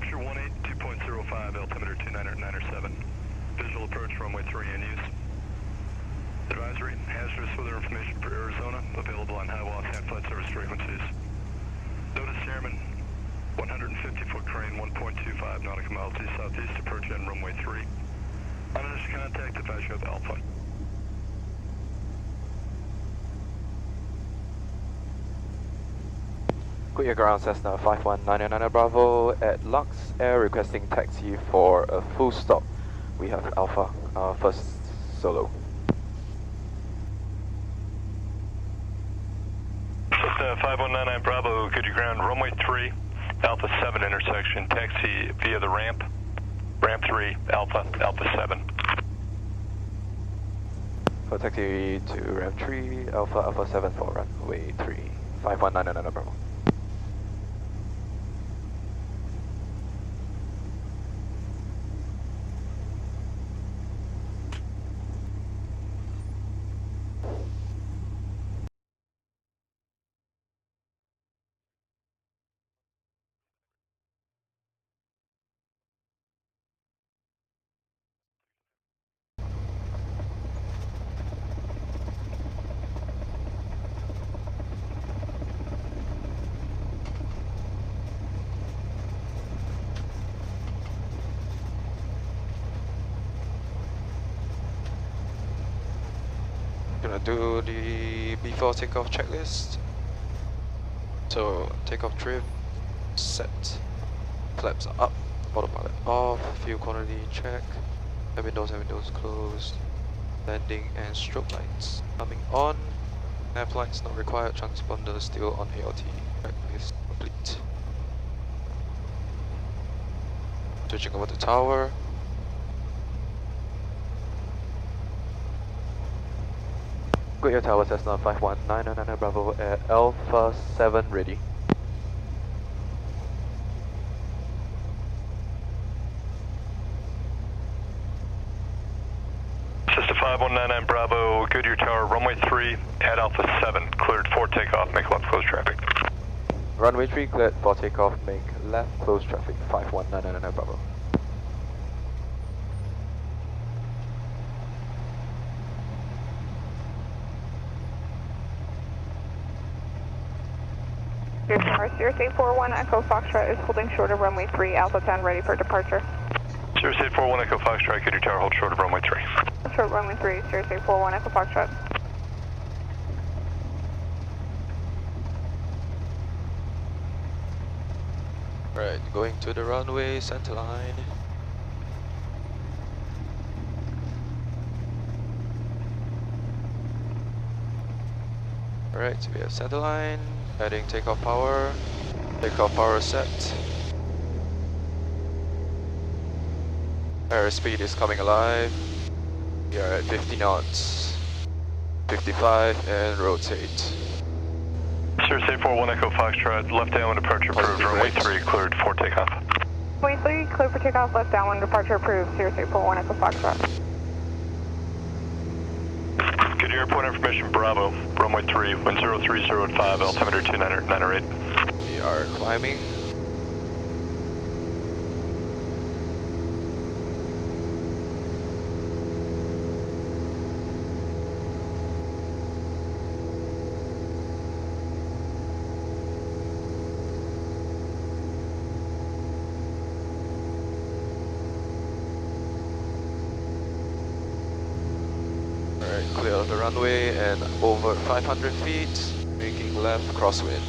Capture 18, 2.05, altimeter 29907. Visual approach runway 3 in use. Advisory, hazardous weather information for Arizona, available on Hiawatha and flight service frequencies. Notice Chairman, 150-foot crane, 1.25 nautical miles east southeast, approach end runway 3. On initial contact, advise you of Alpha. Goodyear ground Cessna 51999 Bravo at Lux Air, requesting taxi for a full stop. We have Alpha, first solo. Cessna 5199 Bravo, Goodyear ground, runway 3, Alpha 7 intersection, taxi via the ramp, ramp 3, Alpha 7. For taxi to ramp 3, Alpha 7 for runway 3, 5199 Bravo. Gonna do the before takeoff checklist. So takeoff trim, set, flaps are up, autopilot off, fuel quantity check, windows closed, landing and strobe lights coming on, nav lights not required, transponder still on ALT, checklist complete. Switching over to tower. Goodyear Tower Cessna 5199 Bravo at Alpha 7 ready. Cessna 5199 Bravo, Goodyear Tower, runway 3 at Alpha 7, cleared for takeoff, make left close traffic. Runway 3 cleared for takeoff, make left close traffic, 5199 Bravo. Tower 0841 Echo Foxtrot is holding short of runway 3, Alpha 10 ready for departure. 0841 Echo Foxtrot, Goodyear Tower, hold short of runway 3. Short runway 3, 0841 Echo Foxtrot. Right, going to the runway, center line. Alright, so we have center line, adding takeoff power set. Airspeed is coming alive. We are at 50 knots, 55 and rotate. 0841 Echo Foxtrot, left downwind departure approved, runway 3 cleared for takeoff. Runway 3 cleared for takeoff, left downwind departure approved, 0841 Echo Foxtrot. Goodyear Airport information Bravo, runway 3, wind 030 altimeter 29908. We are climbing. Clear of the runway and over 500 feet, making left crosswind.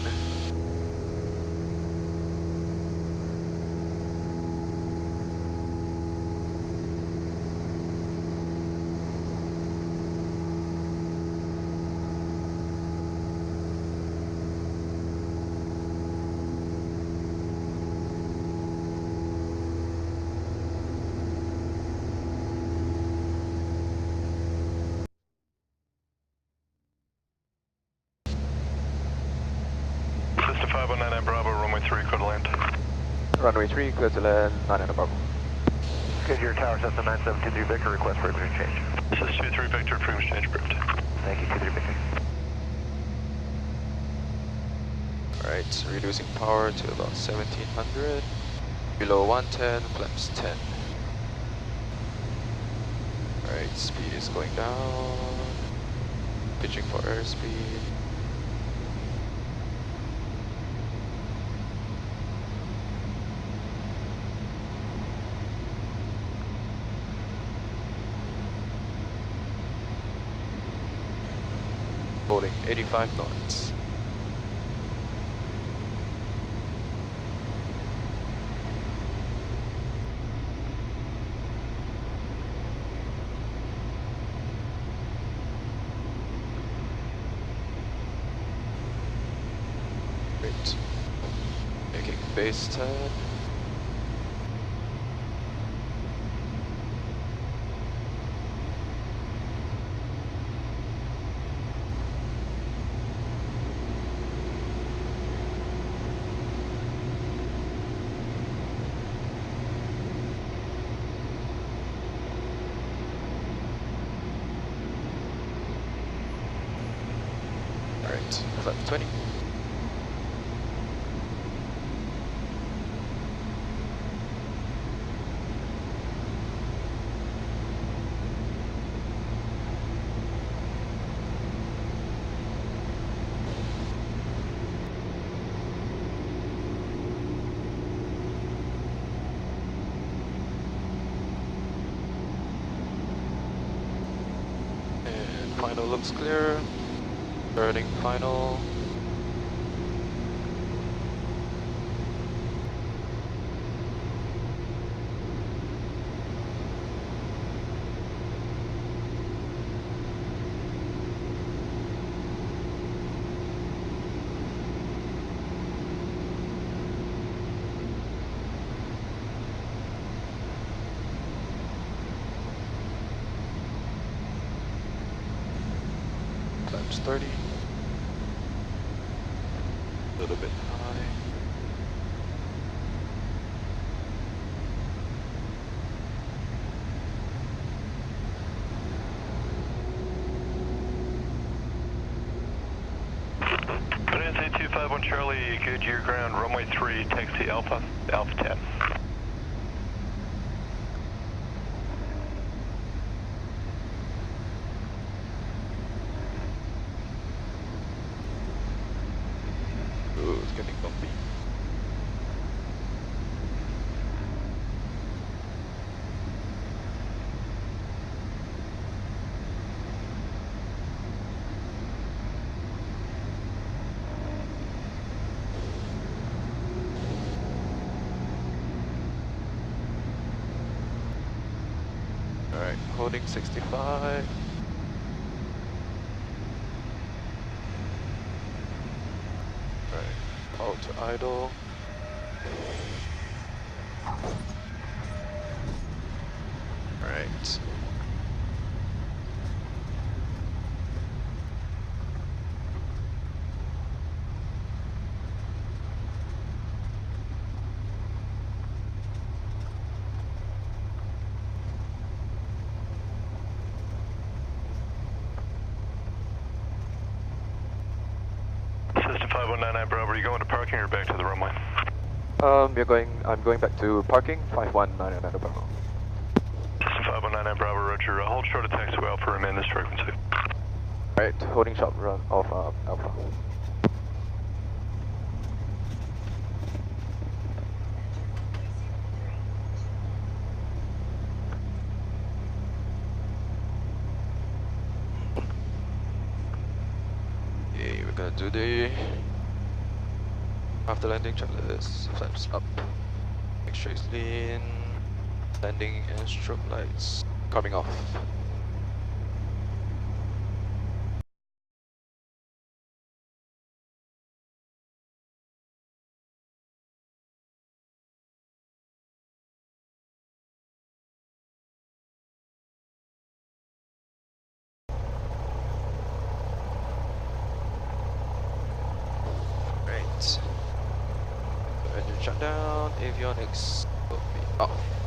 Cessna 5199 Bravo, runway 3, clear to land. Runway 3, clear to land, 99 Bravo. Goodyear Tower, Cessna 9723 Victor, request for frequency change. Cessna 23 Victor, frequency change approved. Thank you, 23 Victor. Alright, reducing power to about 1700. Below 110, flaps 10. Alright, speed is going down. Pitching for airspeed. Holding 85 knots. Great. Making base turn. Alright, flap 20. And final looks clear. Turning final. Flaps 30. A little bit high. Phoenix 8251 Charlie, Goodyear ground, runway 3, taxi Alpha 10. Ooh, it's getting bumpy. Alright, holding 65. Alright, out to idle. Alright. System 5199 Bravo, are you going to parking or back to the runway? I'm going back to parking, 5199 Bravo. System 5199 Bravo, roger. Hold short of taxiway Alpha, remain this frequency. Alright, holding short run of Alpha. Okay, we're gonna do the after landing checklist. Flaps up. Make sure it's lean. Landing and strobe lights coming off. Right. Engine shut down. Avionics will be off.